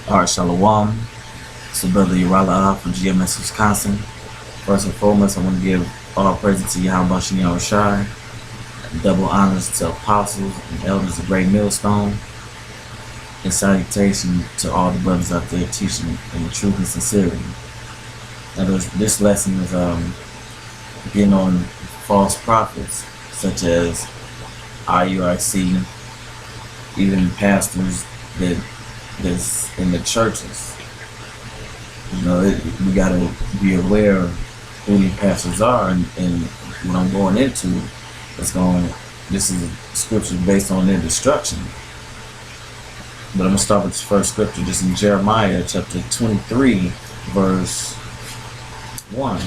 Alright, Shalom. It's your brother Urala from GMS, Wisconsin. First and foremost, I want to give all praise to Yahweh Shem Shai, double honors to apostles and elders of Great Millstone, and salutation to all the brothers out there teaching in the truth and sincerity. Now, this lesson is getting on false prophets, such as IUIC, even pastors that's in the churches. You know, we gotta be aware of who these pastors are, and what I'm going into this is scripture based on their destruction. But I'm gonna start with this first scripture, just in Jeremiah chapter 23, verse 1.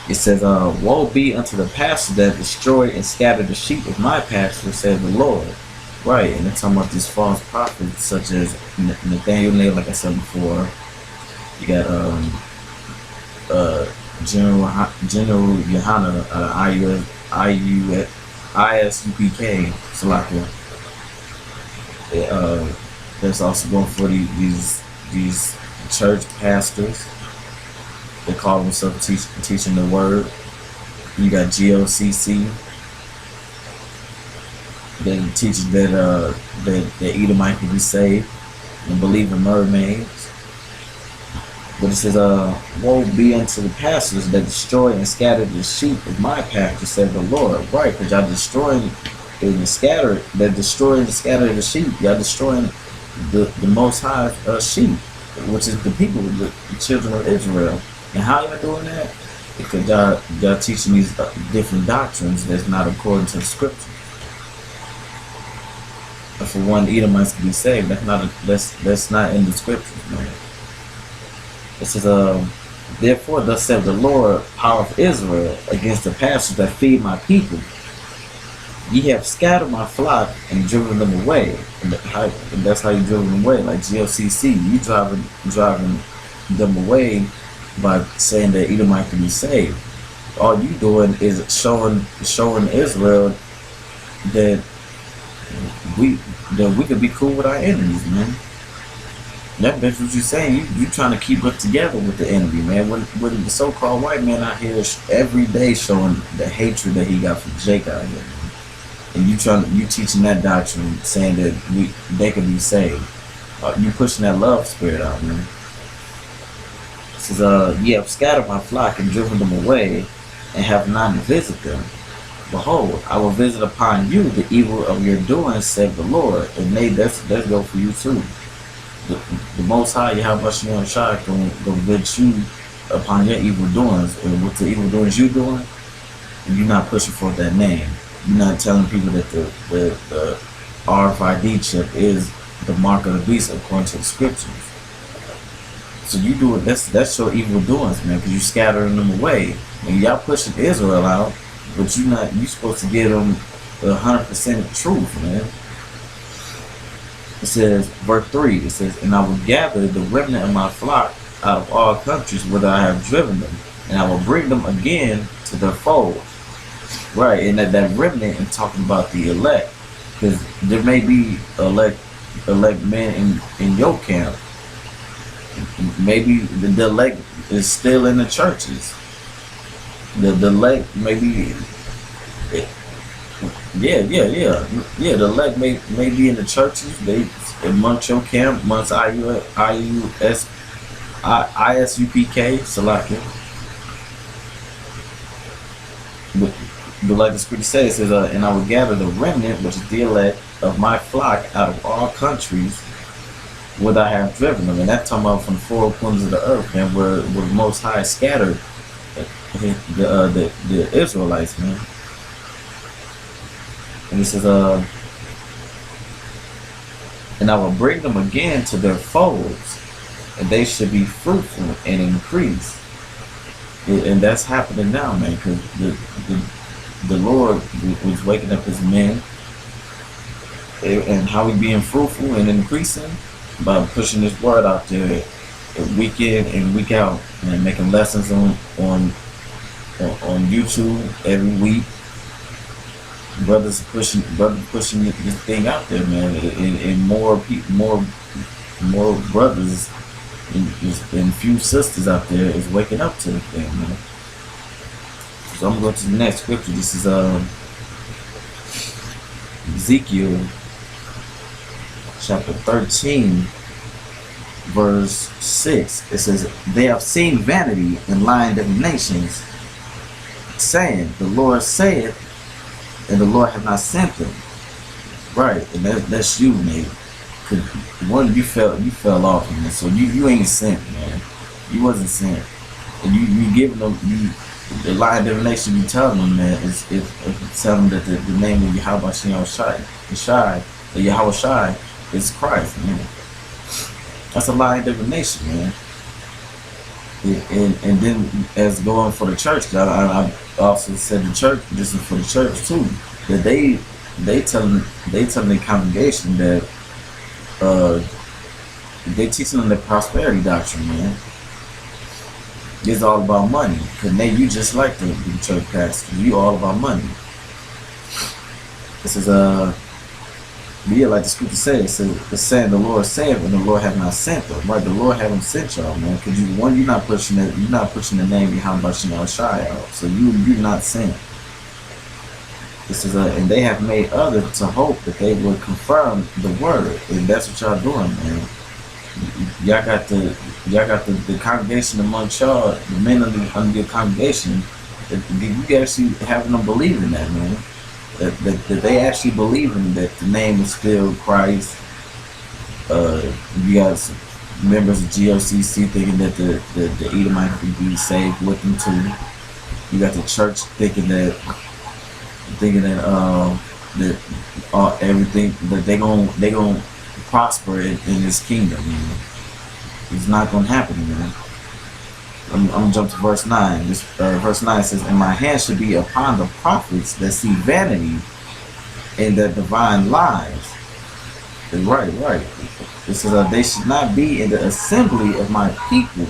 It says, "Woe be unto the pastor that destroy and scatter the sheep of my pasture, says the Lord." Right, and they're talking about these false prophets, such as Nathaniel, like I said before. You got General Yohana ISUPK, Salakia. There's also going for these church pastors. They call themselves teaching the word. You got GOCC. They teach that the Edomite can be saved and believe in mermaids. But it says, "Woe be unto the pastors that destroy and scatter the sheep of my pasture," said the Lord. Right, because y'all destroying and scatter. They're destroying and scatter the sheep. Y'all destroying the Most High sheep, which is the people, the children of Israel. And how y'all doing that? Because y'all teaching these different doctrines that's not according to the scripture. For one, Edomites to be saved, that's not in the scriptures, man. It says, "Therefore, thus said the Lord, power of Israel, against the pastors that feed my people. Ye have scattered my flock and driven them away." And that's how you driven them away, like GOCC. You driving them away by saying that Edomite can be saved. All you doing is showing Israel that we could be cool with our enemies, man. That's what you're saying. You trying to keep us together with the enemy, man. When the so-called white man out here every day showing the hatred that he got for Jake out here, man. And you teaching that doctrine, saying that they can be saved. You pushing that love spirit out, man. It says, "Ye have scattered my flock and driven them away, and have not visited them. Behold, I will visit upon you the evil of your doing, said the Lord." And that's go for you too. The Most High, Yahweh Shem Shai, gonna visit you upon your evil doings. And what the evil doings you doing, you're not pushing for that name. You're not telling people that the RFID chip is the mark of the beast according to the scriptures. So you do it. That's your evil doings, man, because you scattering them away. And y'all pushing Israel out, but you supposed to give them 100% truth, man. It says, verse 3, it says, "And I will gather the remnant of my flock out of all countries whither I have driven them, and I will bring them again to their fold." Right, and that remnant, and talking about the elect, because there may be elect men in your camp. Maybe the elect is still in the churches. The elect maybe, the elect may be in the churches. They amongst your camp, amongst ISUPK, Salakia. But like the scripture says, it says, "And I will gather the remnant, which is the elect of my flock, out of all countries whither I have driven them." And that's talking about from the four corners of the earth, man, where the Most High scattered the Israelites, man. And it says, "And I will bring them again to their folds, and they should be fruitful and increase." And that's happening now, man, because the Lord was waking up his men. And how he being fruitful and increasing? By pushing his word out there week in and week out, and making lessons on YouTube every week, brothers pushing this thing out there, man, and more people, more brothers and few sisters out there is waking up to the thing, man. So I'm going to the next scripture. This is Ezekiel chapter 13, verse 6. It says, "They have seen vanity and lying divinations, saying, the Lord saith, and the Lord have not sent them." Right, and that's you, man. Cause one, you fell off, man. So you ain't sent, man. You wasn't sent. And you giving them the lying divination. You telling them, man, is telling them that the name of Yahweh Shai is Christ, man. That's a lying divination, man. And then as going for the church, I also said the church. This is for the church too. That they telling the congregation that they teaching them the prosperity doctrine, man. It's all about money. Cause now you just like the church pastor. You all about money. This is yeah, like the scripture says, it's saying the Lord said, and the Lord have not sent them. Right, the Lord haven't sent y'all, man. Because you're not pushing the name behind Shai out. So you're not sent. This is and they have made others to hope that they would confirm the word, and that's what y'all doing, man. Y'all got the congregation amongst y'all, the men under your congregation. You actually having them believe in that, man. That they actually believe in that the name is still Christ. You got some members of GOCC thinking that the Edomite can be saved with them too. You got the church thinking that everything that they gonna prosper in this kingdom. Man. It's not gonna happen, man. I'm gonna jump to verse 9. Verse 9 says, "And my hand should be upon the prophets that see vanity and that divine lies." And right. It says, "They should not be in the assembly of my people,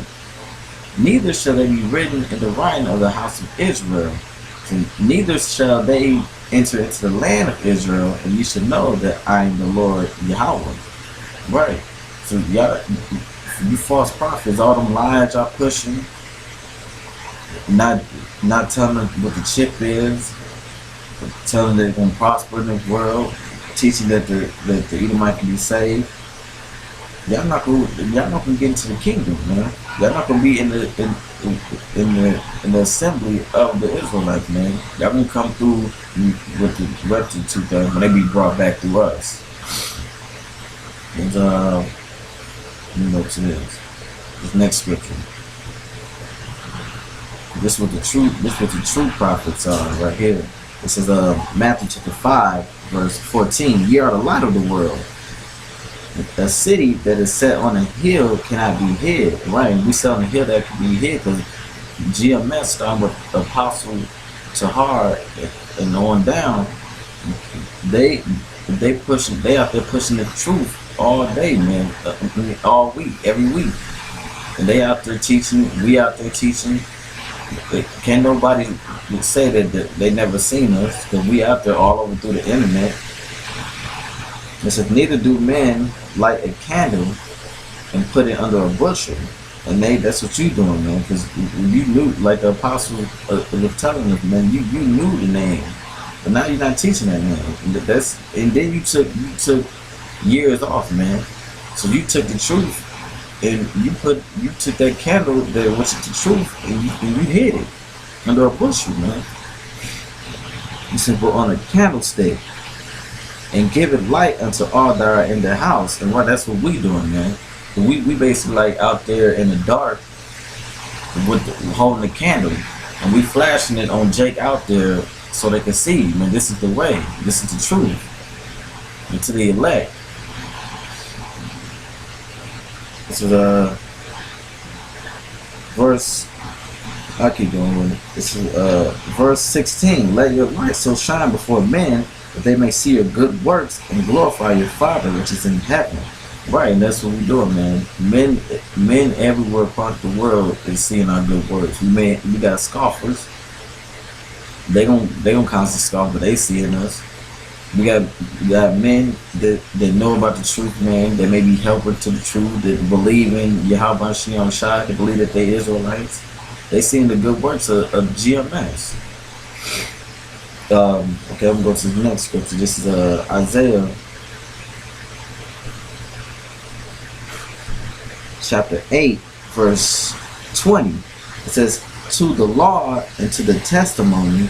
neither shall they be written in the writing of the house of Israel. And neither shall they enter into the land of Israel, and you should know that I am the Lord Yahweh." Right. So y'all, you false prophets, all them lies y'all pushing, not telling them what the chip is, telling them they're gonna prosper in this world, teaching that the Edomite can be saved. Y'all not gonna get into the kingdom, man. Y'all not gonna be in the assembly of the Israelites, man. Y'all gonna come through with the rectitude thing when they be brought back through us. And you know what it is. This next scripture. This is what the true prophets are right here. This is Matthew chapter 5, verse 14. "Ye are the light of the world. A city that is set on a hill cannot be hid." Right, and we set on a hill that can be hid because GMS starting with Apostle Tahar and on down, they out there pushing the truth all day, man, all week, every week, and they out there teaching. We out there teaching. Can't nobody say that they never seen us because we out there all over through the internet. It says, "Neither do men light a candle and put it under a bushel." And that's what you doing, man, because you knew, like the apostle was telling us, man, you knew the name, but now you're not teaching that name. And then you took years off, man. So you took the truth and you took that candle that was the truth and you hid it under a bushel, man. You said, "Put on a candlestick and give it light unto all that are in the house." And that's what we doing, man. We basically like out there in the dark with holding the candle, and we flashing it on Jake out there so they can see, man, this is the way, this is the truth, and to the elect. This is verse. I keep going with it. This is verse 16. "Let your light so shine before men that they may see your good works and glorify your Father which is in heaven." Right, and that's what we're doing, man. Men everywhere across the world is seeing our good works. We got scoffers. they gonna constantly scoff, but they see in us. We got men that know about the truth, man. That may be helping to the truth, that believe in Yahweh Shem Shai, that believe that they Israelites. They seen the good works of GMS. Okay, I'm gonna go to the next scripture. This is Isaiah chapter 8, verse 20. It says, to the law and to the testimony,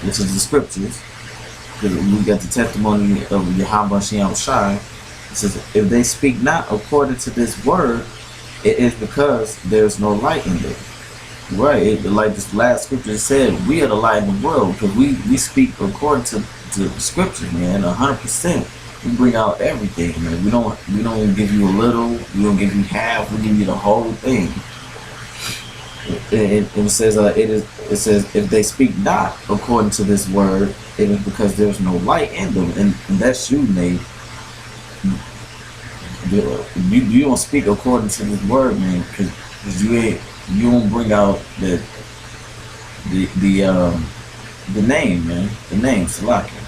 which is the scriptures, because we got the testimony of Yahweh Shem Shai. It says, if they speak not according to this word, it is because there's no light in them. Right, like this last scripture said, we are the light in the world, because we speak according to the scriptures, man, 100%. We bring out everything, man. We don't give you a little, we don't give you half, we give you the whole thing. It says it says if they speak not according to this word, it is because there's no light in them, and that's you, Nate. You don't speak according to this word, man, because you don't bring out the name, man, the name Salaki.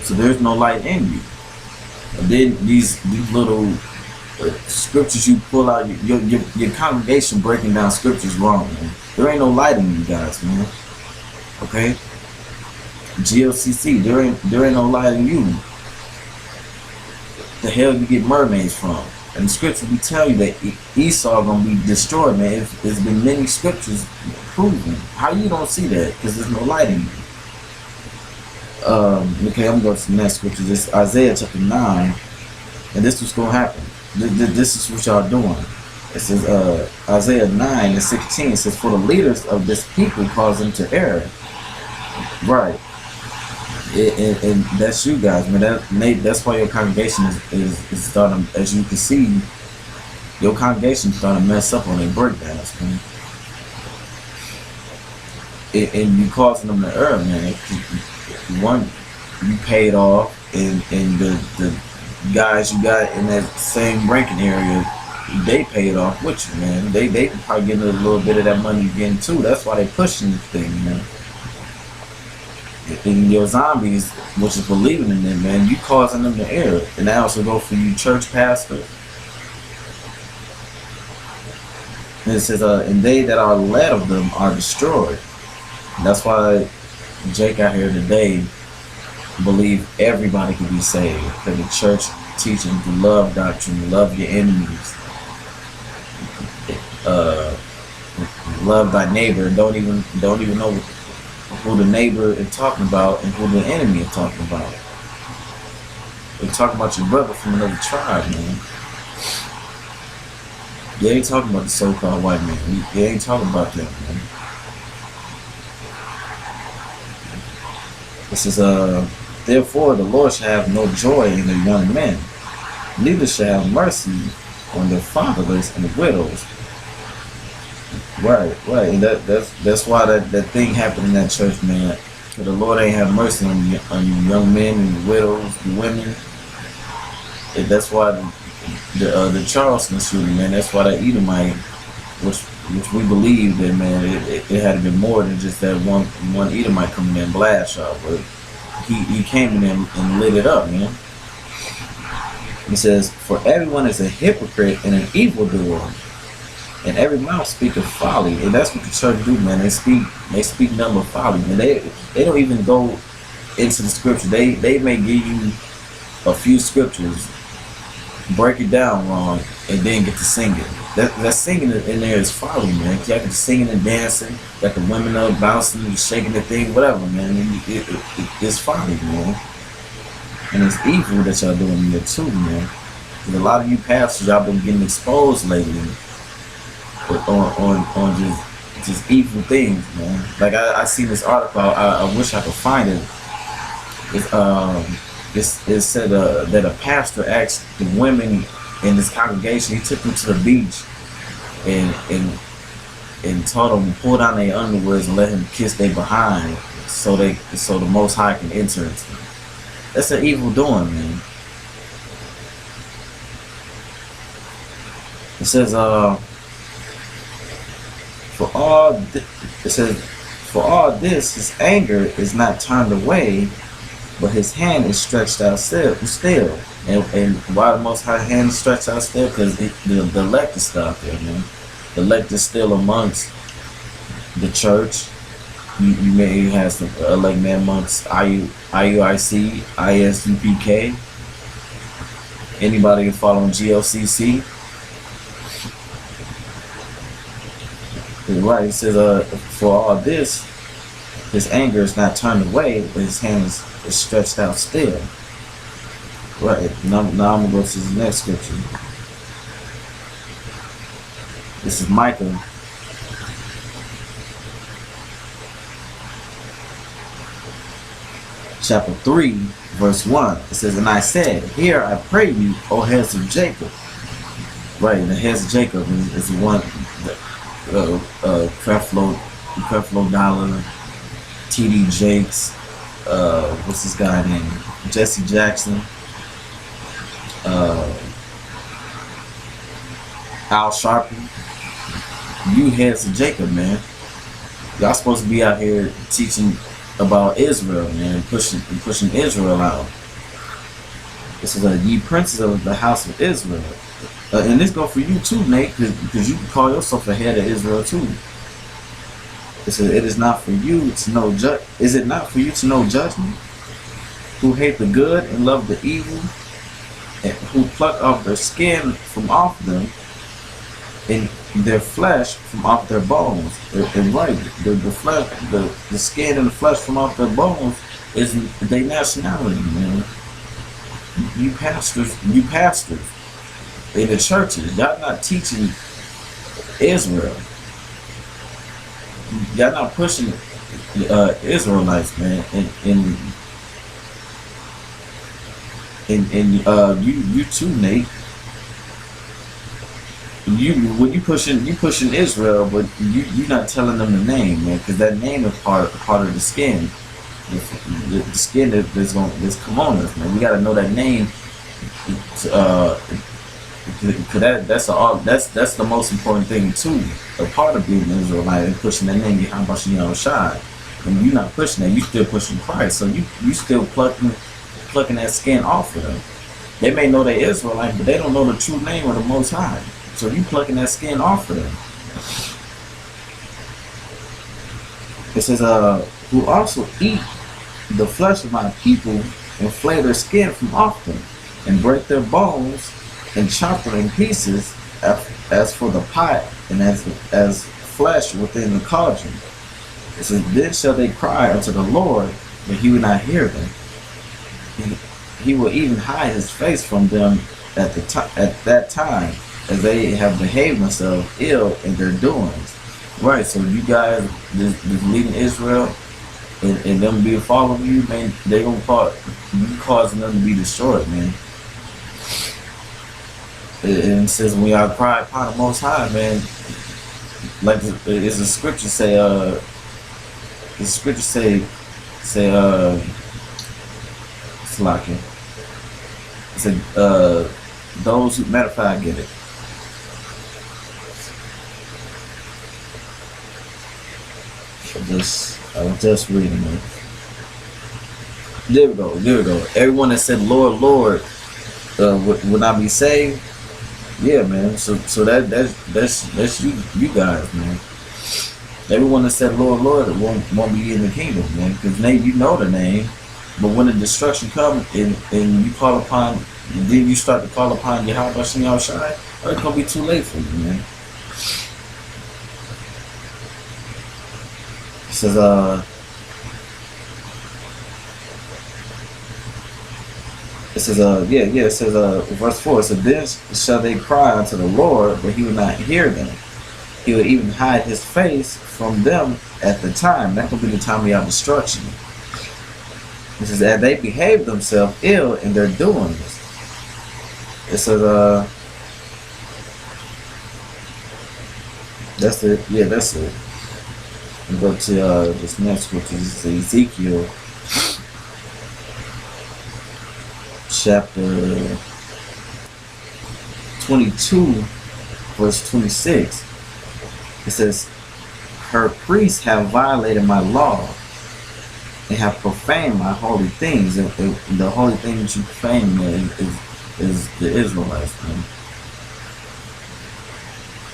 So there's no light in you. And then these little scriptures you pull out, your congregation breaking down scriptures wrong, man. There ain't no light in you guys, man. Okay? GLCC, there ain't no light in you. The hell you get mermaids from? And the scripture we tell you that Esau gonna be destroyed, man. There's been many scriptures proving. How you don't see that? Because there's no light in you. Okay, I'm going to the next scripture. This is Isaiah chapter 9, and this is what's gonna happen. This is what y'all doing. It says Isaiah 9 and 16. It says, for the leaders of this people cause them to err. Right. And that's you guys, man. That's why your congregation is starting, as you can see, your congregation is starting to mess up on their breakdowns, man. And you causing them to err, man. One, you paid off, and the guys you got in that same ranking area, they paid off with you, man. They probably getting a little bit of that money again too. That's why they pushing this thing, man. And your zombies, which is believing in them, man, you causing them to err. And that also go for you church pastor. And it says, and they that are led of them are destroyed. And that's why Jake out here today believe everybody can be saved. That the church teaching the love doctrine, love your enemies, love thy neighbor, don't even know who the neighbor is talking about and who the enemy is talking about. They're talking about your brother from another tribe, man. They ain't talking about the so-called white man. They ain't talking about that, man. This is therefore the Lord shall have no joy in the young men, neither shall have mercy on the fatherless and the widows. Right, and that's why that thing happened in that church, man. The Lord ain't have mercy on you young men and the widows, the women. And that's why the Charleston shooting, man. That's why that Edomite, which we believe that, man, it had to be more than just that one Edomite coming in and blast y'all, but he came in and lit it up, man. He says, for everyone is a hypocrite and an evildoer, and every mouth speaketh folly. And that's what the church do, man. They speak nothing but folly, man. They don't even go into the scripture. They may give you a few scriptures, break it down wrong, and then get to singing. That singing in there is folly, man. You got the singing and dancing, got the women up bouncing and shaking the thing, whatever, man. It's folly, man. And it's evil that y'all doing there too, man. Because a lot of you pastors, y'all been getting exposed lately on just evil things, man. Like I seen this article. I wish I could find it. It said that a pastor asked the women in this congregation. He took them to the beach and told them to pull down their underwears and let him kiss their behind, so the Most High can enter into them. That's an evil doing, man. It says For all it says, for all this, his anger is not turned away, but his hand is stretched out still. And why the Most High hand is stretched out still? Because the elect is still out there, man. The elect is still amongst the church. You may have some elect man amongst IUIC, ISUPK, anybody following GLCC. Right, it says, for all this, his anger is not turned away, but his hand is stretched out still. Right, now I'm going to go to the next scripture. This is Micah. Chapter 3, verse 1. It says, and I said, hear I pray you, O heads of Jacob. Right, the heads of Jacob is the one, Creflo Dollar, TD Jakes, what's this guy name? Jesse Jackson, Al Sharpton. You heads of Jacob, man. Y'all supposed to be out here teaching about Israel, man, pushing Israel out. This is ye princes of the house of Israel. And this go for you too, Nate, because you can call yourself a head of Israel too. It says, it is not for you to know is it not for you to know judgment? Who hate the good and love the evil, and who pluck off their skin from off them, and their flesh from off their bones. And right, the flesh, the skin and the flesh from off their bones is their nationality, man. You pastors in the churches, y'all not teaching Israel. Y'all not pushing Israelites, man. And you too, Nate. When you pushing Israel, but you not telling them the name, man, because that name is part of the skin. The skin that's come on us, man. We gotta know that name. That's the most important thing too. A part of being Israelite and pushing that name behind Bashem Shai. And you're not pushing that, you still pushing Christ. So you still plucking that skin off of them. They may know they're Israelite, but they don't know the true name of the Most High. So you plucking that skin off of them. It says, who also eat the flesh of my people and flay their skin from off them, and break their bones and chop them in pieces, as for the pot and as flesh within the cauldron. It says, then shall they cry unto the Lord, but he will not hear them. He will even hide his face from them at that time, as they have behaved themselves ill in their doings. Right, so you guys just leading Israel and them being following you, man, they gonna causing them to be destroyed, man. And it says, when y'all cry upon the Most High, man, like it's the scripture say, Slacking. It said, those who, matter of fact, I get it. I was just reading it. There we go. Everyone that said, Lord, Lord, would not be saved. Yeah, man. So that's you guys, man. Everyone that said, Lord, Lord, won't be in the kingdom, man. Because name, you know the name. But when the destruction comes and you call upon, then you start to call upon Yahweh Bashem Shai, it's gonna be too late for you, man. It says, it says, verse 4, it says, then shall they cry unto the Lord, but he will not hear them. He will even hide his face from them at the time. That will be the time of your destruction. It says, as they behave themselves ill in their doings. It says, that's it. Yeah, that's it. We go to this next, which is Ezekiel chapter 22, verse 26. It says, Her priests have violated my law and have profaned my holy things. And the holy thing that you profane, man, is the Israelites, man.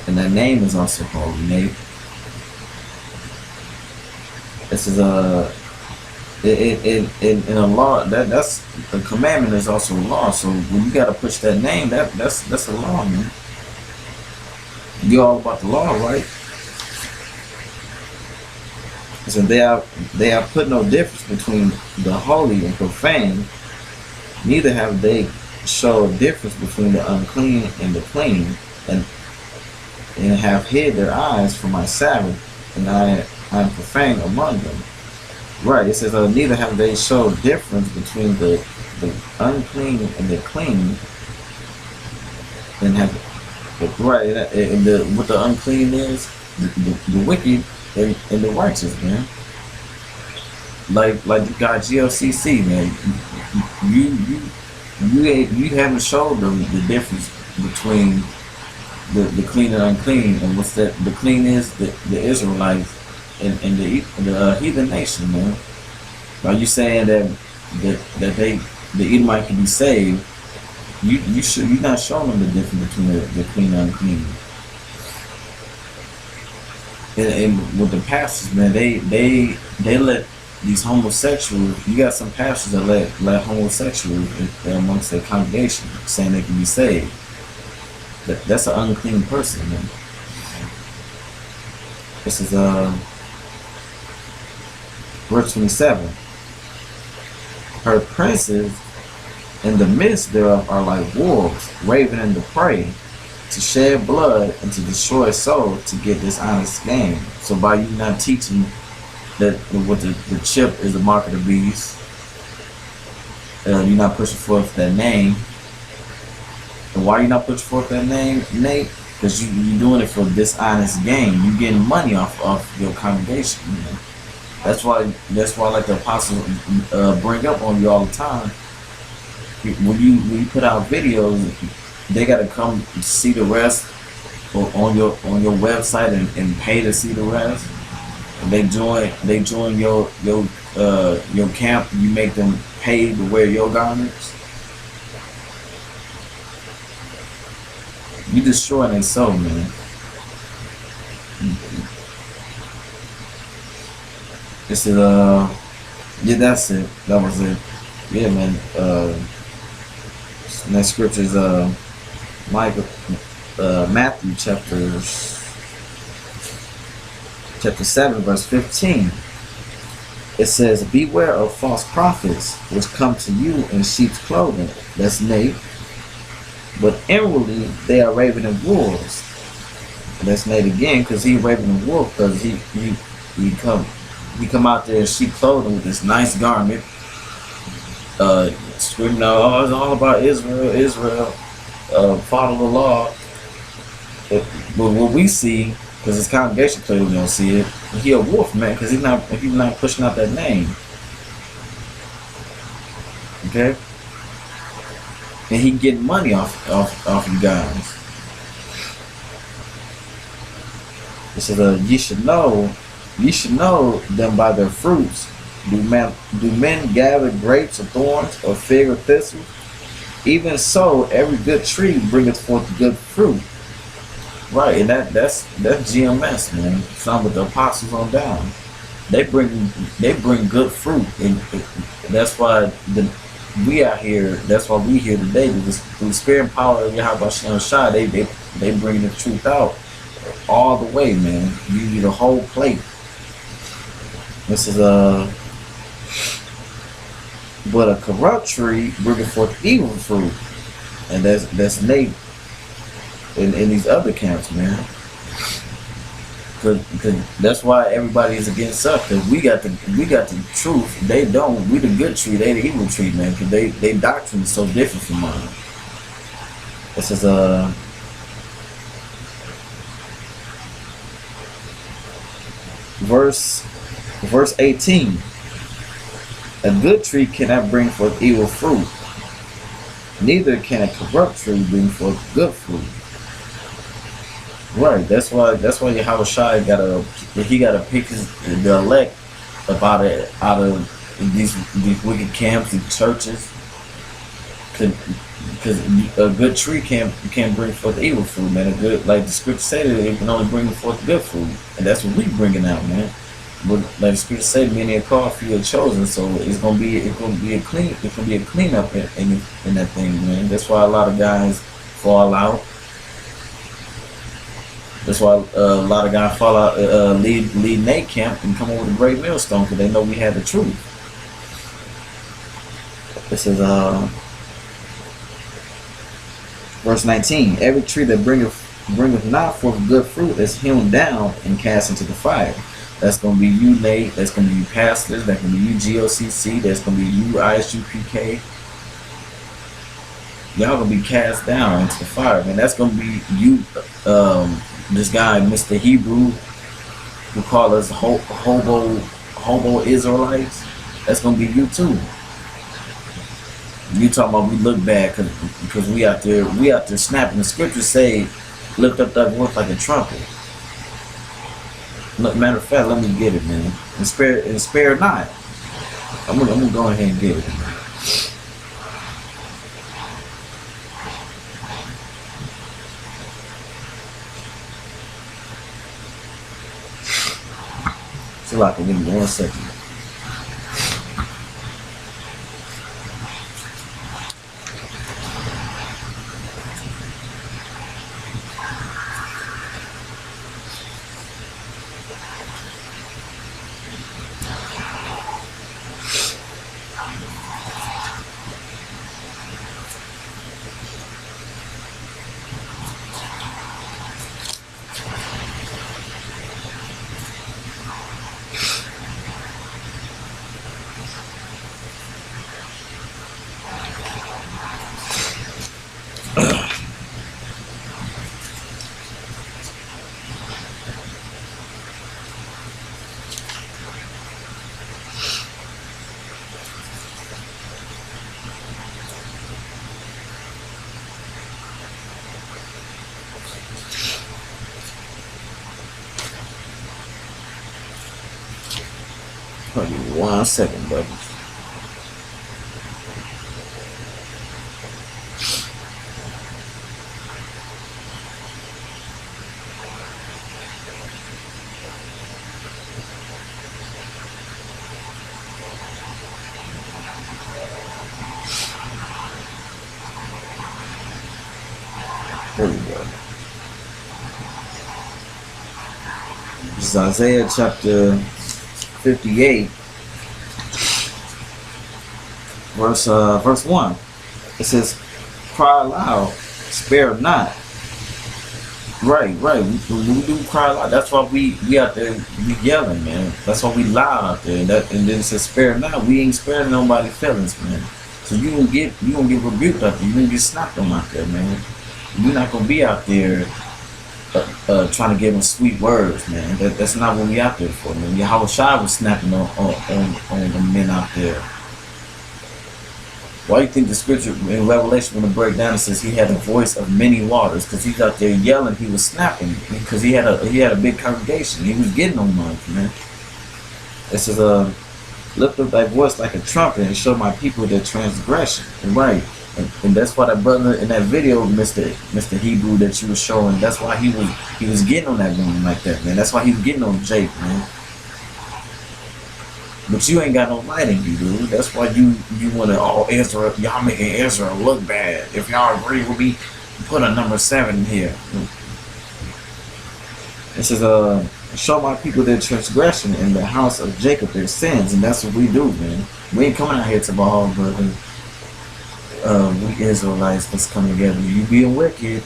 And that name is also holy, Nate. This is in a law that's the commandment is also a law. So when you gotta push that name, that's a law, man. You all about the law, right? So they have put no difference between the holy and profane. Neither have they showed difference between the unclean and the clean, and have hid their eyes from my Sabbath, and I am profane among them. Right, it says, neither have they showed difference between the unclean and the clean, and have, right, and what the unclean is, the wicked and the righteous, man. Like the guy GLCC, man, you haven't showed them the difference between the clean and unclean, and what's that? The clean is the Israelites and the heathen nation, man. Are you saying that the Edomite can be saved? You're not showing them the difference between the clean and unclean. And with the pastors, man, they let these homosexuals. You got some pastors that let homosexuals amongst their congregation, saying they can be saved. That's an unclean person, man. This is verse 27. Her princes in the midst thereof are like wolves, raving the prey, to shed blood and to destroy souls, to get dishonest gain. So by you not teaching that what the chip is the mark of the beast, you're not pushing forth that name. And why are you not pushing forth that name, Nate? Because you're doing it for dishonest gain. You're getting money off your congregation, man. That's why like the apostles bring up on you all the time. When you put out videos, they gotta come see the rest on your website and pay to see the rest. And they join your camp. You make them pay to wear your garments. You destroying their soul, man. This is yeah, that's it. That was it. Yeah, man. Next scripture is Matthew chapter 7, verse 15. It says, "Beware of false prophets, which come to you in sheep's clothing." That's Nate. "But inwardly they are ravening wolves." That's Nate again, because he ravening wolf, because he come out there in sheep clothing with this nice garment, screaming out, "Oh, it's all about Israel, follow the law." But what we see, because his congregation clearly don't see it, he a wolf, man, because he's not pushing out that name. Okay, and he getting money off you guys. It says, ye should know them by their fruits. Do men gather grapes or thorns, or fig or thistles? Even so, every good tree bringeth forth good fruit. Right, and that's GMS, man. Some of the apostles on down. They bring good fruit, and that's why we out here. That's why we here today. Through the spirit and power of Yahweh Shai, they bring the truth out all the way, man. You need a whole plate. This is but a corrupt tree bringeth forth evil fruit, and that's Nate in these other camps, man. Cause that's why everybody is against us. Cause we got the truth. They don't. We the good tree. They the evil tree, man. Cause they doctrine is so different from mine. This is verse 18. A good tree cannot bring forth evil fruit, neither can a corrupt tree bring forth good fruit. Right. That's why Yahushua gotta pick the elect up out of these wicked camps, these churches, because a good tree can't bring forth evil fruit, man. A good, like the scripture said, it can only bring forth good fruit, and that's what we bringing out, man. But like the scripture said, many are called, few are chosen. So it's gonna be a cleanup in that thing, man. That's why a lot of guys fall out. That's why a lot of guys fall out, lead Nate camp and come over to Great Millstone because they know we have the truth. This is verse 19. Every tree that bringeth not forth good fruit is hewn down and cast into the fire. That's gonna be you, Nate. That's gonna be you, pastors. That's gonna be you, GOCC. That's gonna be you, ISUPK. Y'all gonna be cast down into the fire, man. That's gonna be you, this guy, Mr. Hebrew, who call us hobo Israelites. That's gonna be you too. You talking about we look bad because we out there snapping. The scriptures say, lift up that voice like a trumpet. Matter of fact, let me get it, man. And spare not. I'm gonna go ahead and get it. So I can give me 1 second. Hold me 1 second, brothers. There we go. This is Isaiah chapter 58, verse 1. It says, cry aloud, spare not. Right. We do cry loud. That's why we out there we yelling, man. That's why we loud out there. And then it says spare not. We ain't sparing nobody's feelings, man. So you gonna get rebuked out there. You gonna get snapped on out there, man. You're not gonna be out there trying to give them sweet words, man. That's not what we out there for, man. Yahushua was snapping on the men out there. Why do you think the scripture in Revelation, when it breaks down, it says he had a voice of many waters? Because he's out there yelling, he was snapping, because he had a big congregation. He was getting on them, man. It says, lift up thy voice like a trumpet and show my people their transgression. And right. And that's why that brother in that video, Mr. Hebrew, that you were showing, that's why he was getting on that woman like that, man. That's why he was getting on Jake, man. But you ain't got no light in you, dude. That's why you want to, Israel, y'all making Israel look bad. If y'all agree with me, put a number 7 here. It says, show my people their transgression in the house of Jacob their sins. And that's what we do, man. We ain't coming out here to ball, brother. We Israelites, let's come together. You being wicked,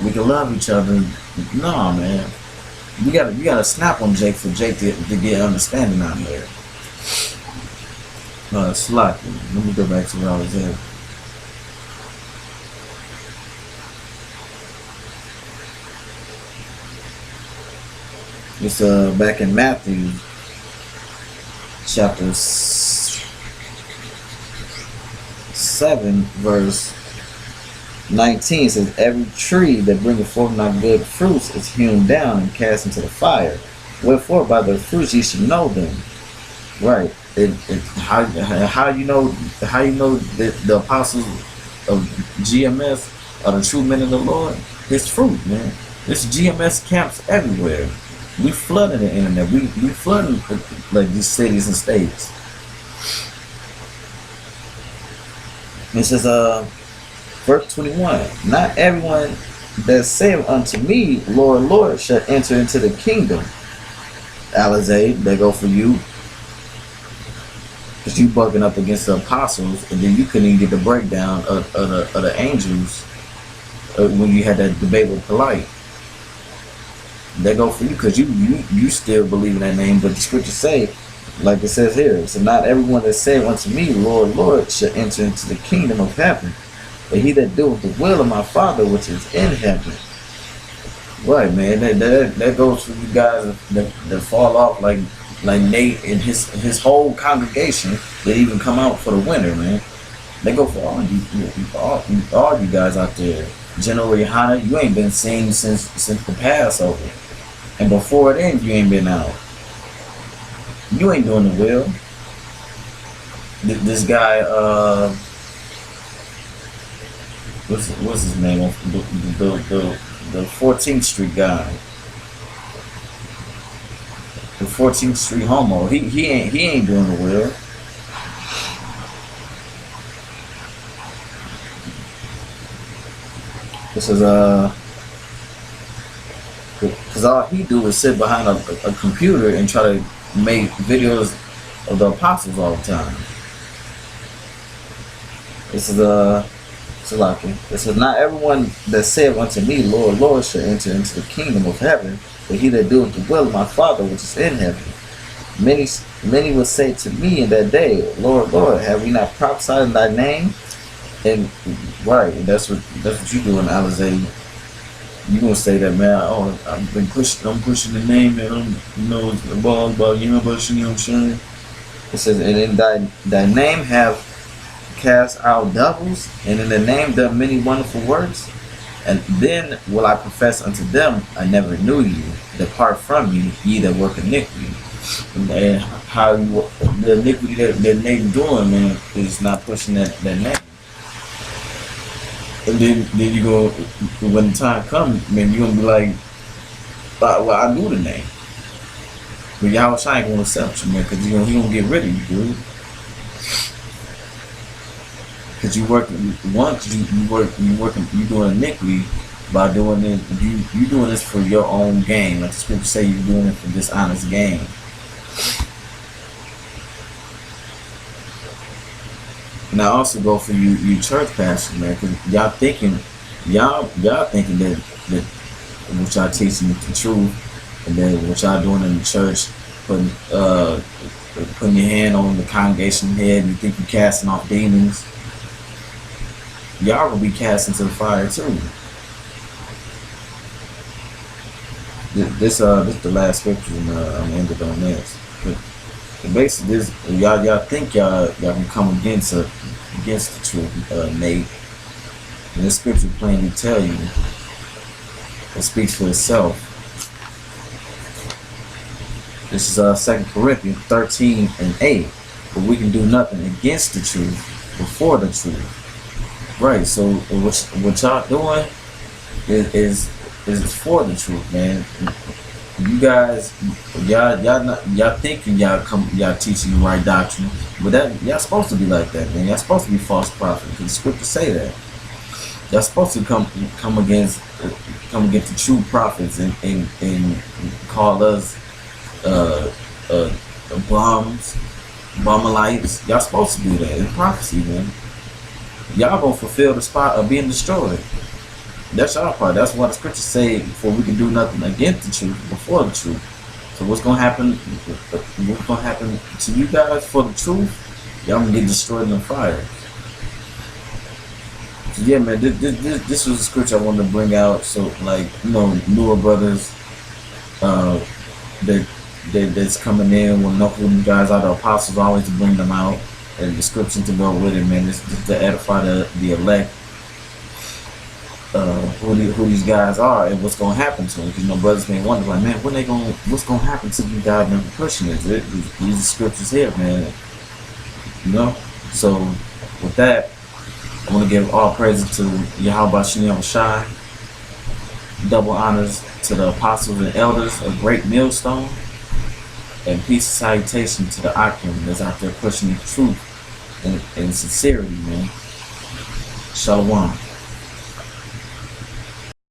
we can love each other. Nah, man. You gotta snap on Jake for Jake to get understanding out there. Sloppy. Let me go back to where I was at. It's back in Matthew chapter 7, verse 19 says, every tree that bringeth forth not good fruits is hewn down and cast into the fire. Wherefore by their fruits ye shall know them. Right. How you know that the apostles of GMS are the true men of the Lord? His fruit, man. There's GMS camps everywhere. We flooding the internet. We flooding like these cities and states. It says verse 21, not everyone that saith unto me, Lord, Lord, shall enter into the kingdom. Alizé, they go for you. Because you bugging up against the apostles, and then you couldn't even get the breakdown of the angels when you had that debate with Polite. They go for you because you still believe in that name, but the scriptures say, like it says here, so not everyone that saith unto me, Lord, Lord, shall enter into the kingdom of heaven, but he that doeth the will of my Father which is in heaven. Right, man. That goes for you guys that fall off like Nate and his whole congregation that even come out for the winter, man. They go for all you guys out there. General Yohana, you ain't been seen since the Passover, and before then you ain't been out. You ain't doing the will. This guy, what's his name? The 14th Street guy. The 14th Street homo. He ain't doing the will. This is because all he do is sit behind a computer and try to make videos of the apostles all the time. This is Salaki. It says, not everyone that saith unto me, Lord, Lord, shall enter into the kingdom of heaven, but he that doeth the will of my Father which is in heaven. Many will say to me in that day, Lord, Lord, have we not prophesied in thy name? And right, that's what you doing, Alizé. You gonna say that, man? Oh, I'm pushing the name, and the ball about you know what I'm saying. It says, and in thy name have cast out devils, and in the name done many wonderful works. And then will I profess unto them, I never knew you. Depart from me, ye that work iniquity. And how the iniquity that they doing, man, is not pushing that name. And then you go, when the time comes, man, you're gonna be like, well, I knew the name. But y'all ain't gonna accept you, man, because he gonna get rid of you, dude. Because you doing iniquity by doing this. You doing this for your own gain. Like the scripture say, you're doing it for dishonest gain. And I also go for you church pastors, man, because y'all thinking that what y'all teaching is the truth, and then what y'all doing in the church, putting your hand on the congregation head, you think you're casting off demons. Y'all will be cast into the fire too. This is the last scripture, and I'm ended on this. But basically, this y'all think y'all can come against the truth, Nate. And this scripture plainly tell you, it speaks for itself. This is 2 Corinthians 13:8. But we can do nothing against the truth, before the truth. Right, so what y'all doing is for the truth, man. You guys, y'all thinking y'all teaching the right doctrine, but that y'all supposed to be like that, man. Y'all supposed to be false prophets, because the scriptures say that. Y'all supposed to come against the true prophets and call us bums, bumalites. Y'all supposed to do that in prophecy, man. Y'all gonna fulfill the spot of being destroyed. That's y'all part. That's what the scriptures say, for we can do nothing against the truth, before the truth. So what's gonna happen? What's gonna happen to you guys for the truth? Y'all gonna get destroyed in the fire. So yeah, man, this was a scripture I wanted to bring out. So like, newer brothers that's coming in, will know who you guys are. The apostles always to bring them out, and the scripture to go with it, man. This to edify the elect. who these guys are and what's gonna happen to them. You know, brothers may wonder, like, man, what's gonna happen to you guys in pushing it? These scriptures here, man. You know. So with that, I want to give all praises to Yahweh Shem Shai. Double honors to the apostles and elders of Great Millstone, and peace and salutation to the Akim that's out there pushing the truth and sincerity, man. Shalom.